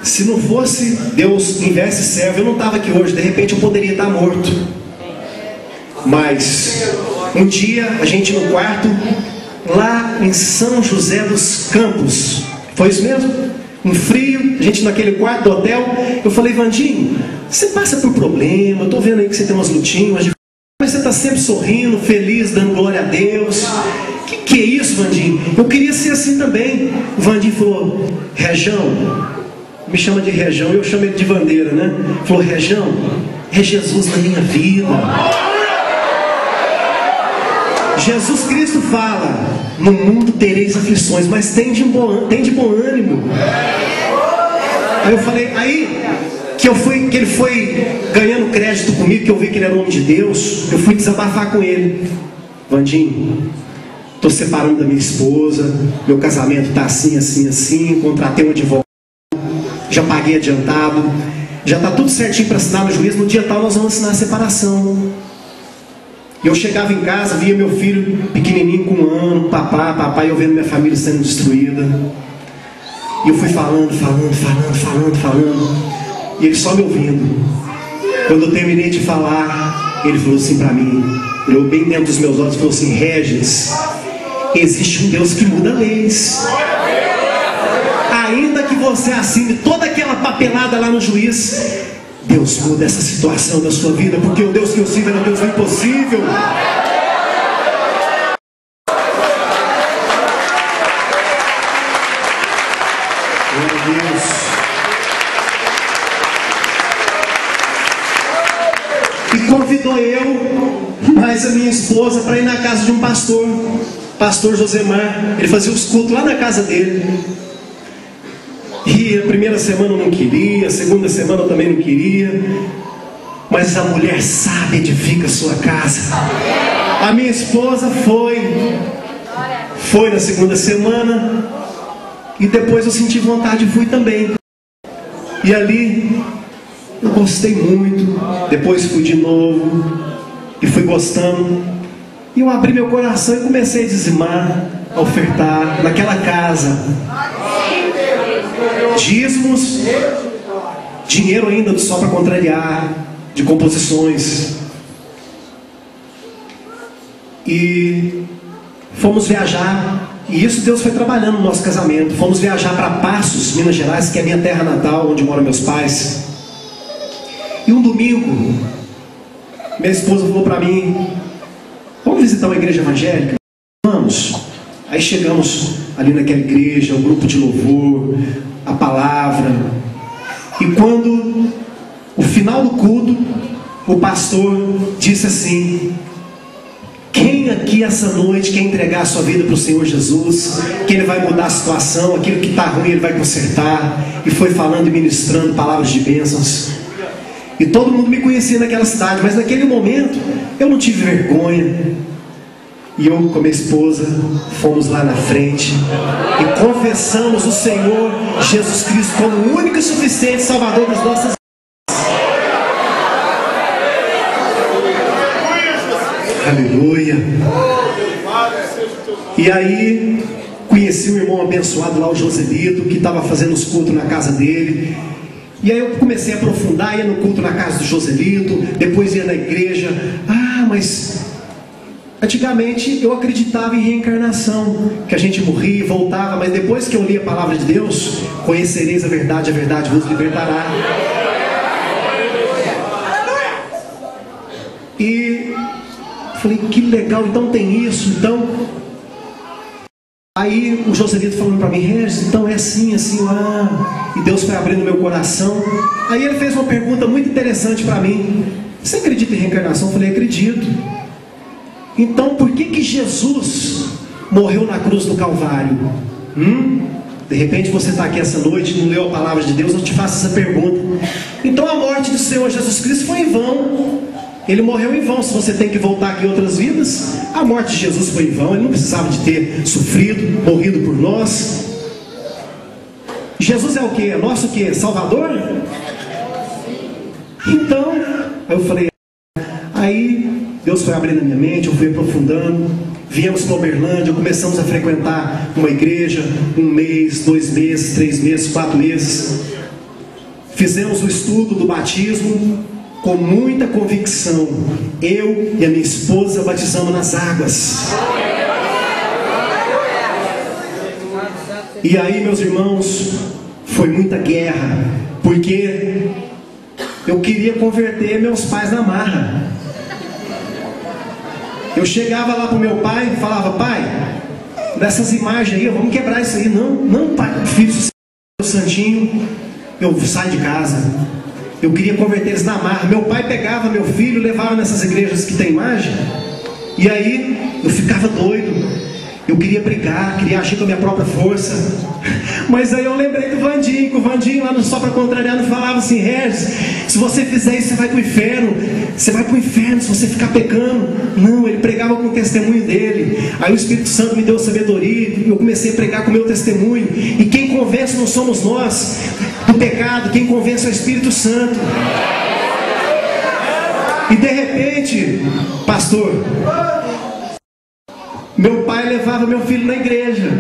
Se não fosse Deus enviar esse servo, eu não estava aqui hoje. De repente eu poderia estar morto. Mas um dia a gente no quarto, lá em São José dos Campos, foi isso mesmo? Um frio, a gente naquele quarto do hotel. Eu falei: Vandinho, você passa por problema, eu estou vendo aí que você tem umas lutinhas, mas você está sempre sorrindo, feliz, dando glória a Deus. Que é isso, Vandinho? Eu queria ser assim também. O Vandinho falou: Rejão, me chama de Rejão, eu chamo ele de Vandeira, né? Falou: Rejão, é Jesus na minha vida. Jesus Cristo fala: no mundo tereis aflições, mas tem de bom ânimo. Aí eu falei, que ele foi ganhando crédito comigo, que eu vi que ele era um homem de Deus, eu fui desabafar com ele. Vandinho, estou separando da minha esposa, meu casamento está assim, assim, assim, contratei um advogado, já paguei adiantado, já está tudo certinho para assinar no juiz, no dia tal nós vamos assinar a separação. E eu chegava em casa, via meu filho pequenininho com 1 ano, papai, eu vendo minha família sendo destruída. E eu fui falando, e ele só me ouvindo. Quando eu terminei de falar, ele falou assim para mim, olhou bem dentro dos meus olhos e falou assim: Regis, existe um Deus que muda leis. Ainda que você assine toda aquela papelada lá no juiz, Deus muda essa situação da sua vida, porque o Deus que eu sirvo é um Deus do impossível. Meu Deus. E convidou eu, mais a minha esposa, para ir na casa de um pastor Josemar. Ele fazia os cultos lá na casa dele. E a primeira semana eu não queria, a segunda semana eu também não queria. Mas a mulher sábia edifica a sua casa. A minha esposa foi na segunda semana. E depois eu senti vontade e fui também. E ali eu gostei muito. Depois fui de novo e fui gostando. E eu abri meu coração e comecei a dizimar, a ofertar naquela casa. Dízimos, dinheiro ainda só para contrariar, de composições. E fomos viajar, e isso Deus foi trabalhando no nosso casamento. Fomos viajar para Passos, Minas Gerais, que é a minha terra natal, onde moram meus pais. E um domingo, minha esposa falou para mim: vamos visitar uma igreja evangélica? Vamos. Aí chegamos ali naquela igreja, um grupo de louvor, a palavra. E quando o final do culto, o pastor disse assim: quem aqui essa noite quer entregar a sua vida para o Senhor Jesus, que Ele vai mudar a situação, aquilo que está ruim Ele vai consertar. E foi falando e ministrando palavras de bênçãos. E todo mundo me conhecia naquela cidade, mas naquele momento eu não tive vergonha. E eu com minha esposa fomos lá na frente e confessamos o Senhor Jesus Cristo como o único e suficiente Salvador das nossas vidas. Aleluia. E aí conheci um irmão abençoado lá, o Joselito, que estava fazendo os cultos na casa dele. E aí eu comecei a aprofundar, ia no culto na casa do Joselito, depois ia na igreja. Mas antigamente eu acreditava em reencarnação, que a gente morria e voltava, mas depois que eu li a palavra de Deus, conhecereis a verdade vos libertará. E falei, que legal, então tem isso, então. Aí o Joselito falando para mim: Regis, então é assim, assim lá. E Deus foi abrindo meu coração. Aí ele fez uma pergunta muito interessante para mim: você acredita em reencarnação? Eu falei: acredito. Então por que Jesus morreu na cruz do Calvário? De repente você está aqui essa noite e não leu a palavra de Deus, eu te faço essa pergunta. Então a morte do Senhor Jesus Cristo foi em vão. Ele morreu em vão. Se você tem que voltar aqui em outras vidas, a morte de Jesus foi em vão. Ele não precisava de ter sofrido, morrido por nós. Jesus é o que? É nosso o que? Salvador? Então, aí eu falei, aí Deus foi abrindo a minha mente, eu fui aprofundando, Viemos para Uberlândia, começamos a frequentar uma igreja, 1 mês, 2 meses, 3 meses, 4 meses. Fizemos o estudo do batismo com muita convicção. Eu e a minha esposa batizamos nas águas. E aí, meus irmãos, foi muita guerra, porque eu queria converter meus pais na marra. Eu chegava lá para o meu pai e falava: pai, dessas imagens aí, vamos quebrar isso aí. Não, pai, filho, santinho, eu saio de casa. Eu queria converter eles na marra. Meu pai pegava meu filho, levava nessas igrejas que tem imagem, e aí eu ficava doido. Eu queria brigar, queria agir com a minha própria força. Mas aí eu lembrei do Vandinho, que o Vandinho lá no Só Pra Contrariar não falava assim: Regis, se você fizer isso, você vai pro inferno. Você vai pro inferno se você ficar pecando. Não, ele pregava com o testemunho dele. Aí o Espírito Santo me deu sabedoria e eu comecei a pregar com o meu testemunho. E quem convence não somos nós do pecado, quem convence é o Espírito Santo. E de repente, pastor, meu pai levava meu filho na igreja.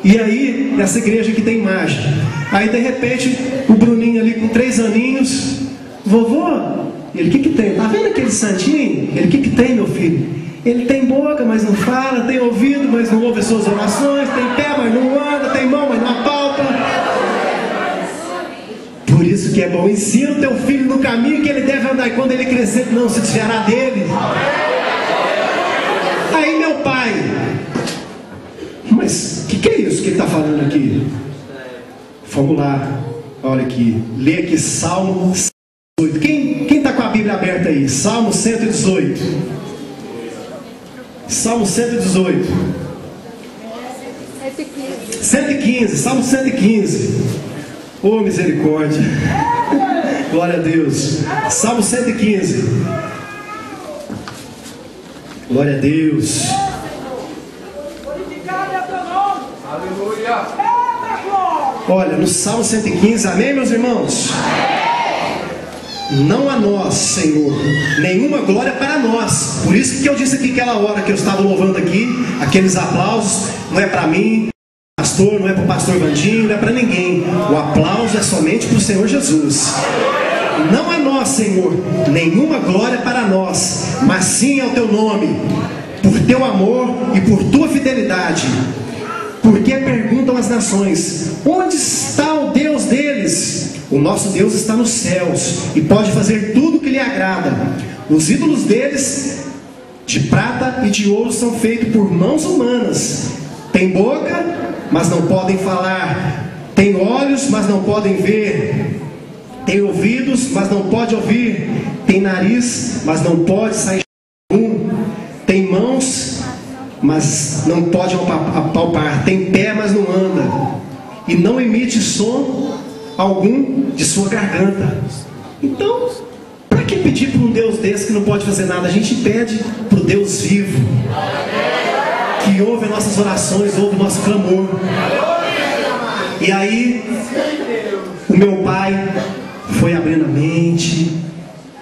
E aí, nessa igreja que tem imagem. Aí de repente, o Bruninho ali com 3 aninhos: vovô, ele, o que tem? Tá vendo aquele santinho? Ele, o que tem, meu filho? Ele tem boca, mas não fala, tem ouvido, mas não ouve as suas orações, tem pé, mas não anda, tem mão, mas não apalpa. Por isso que é bom, ensina o teu filho no caminho que ele deve andar, e quando ele crescer, não se desviará dele. Aí meu pai: mas o que é isso que ele está falando aqui? Vamos lá, olha aqui, lê aqui Salmo 118. Quem está com a Bíblia aberta aí? Salmo 118. Salmo 118. 115, Salmo 115. Oh, misericórdia. Glória a Deus. Salmo 115. Glória a Deus. Olha, no Salmo 115, amém, meus irmãos? Não a nós, Senhor, nenhuma glória para nós. Por isso que eu disse aqui aquela hora que eu estava louvando aqui, aqueles aplausos, não é para mim, pastor, não é para o pastor Vandinho, não é para ninguém. O aplauso é somente para o Senhor Jesus. Não a nós, Senhor, nenhuma glória para nós, mas sim ao teu nome, por teu amor e por tua fidelidade. Porque perguntam as nações: onde está o Deus deles? O nosso Deus está nos céus e pode fazer tudo o que lhe agrada. Os ídolos deles, de prata e de ouro, são feitos por mãos humanas. Tem boca, mas não podem falar. Tem olhos, mas não podem ver. Tem ouvidos, mas não pode ouvir. Tem nariz, mas não pode sair um. Tem mãos, mas não pode apalpar. Tem pé, mas não anda. E não emite som algum de sua garganta. Então, para que pedir para um Deus desse que não pode fazer nada? A gente pede para o Deus vivo, que ouve as nossas orações, ouve o nosso clamor. E aí, o meu pai foi abrindo a mente.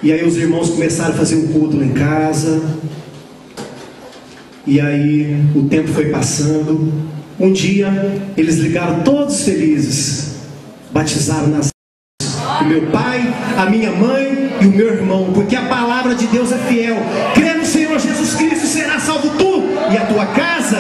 E aí os irmãos começaram a fazer um culto lá em casa. E aí o tempo foi passando. Um dia eles ligaram todos felizes, batizaram nas águas. O meu pai, a minha mãe e o meu irmão, porque a palavra de Deus é fiel. Crê no Senhor Jesus Cristo, será salvo tu e a tua casa.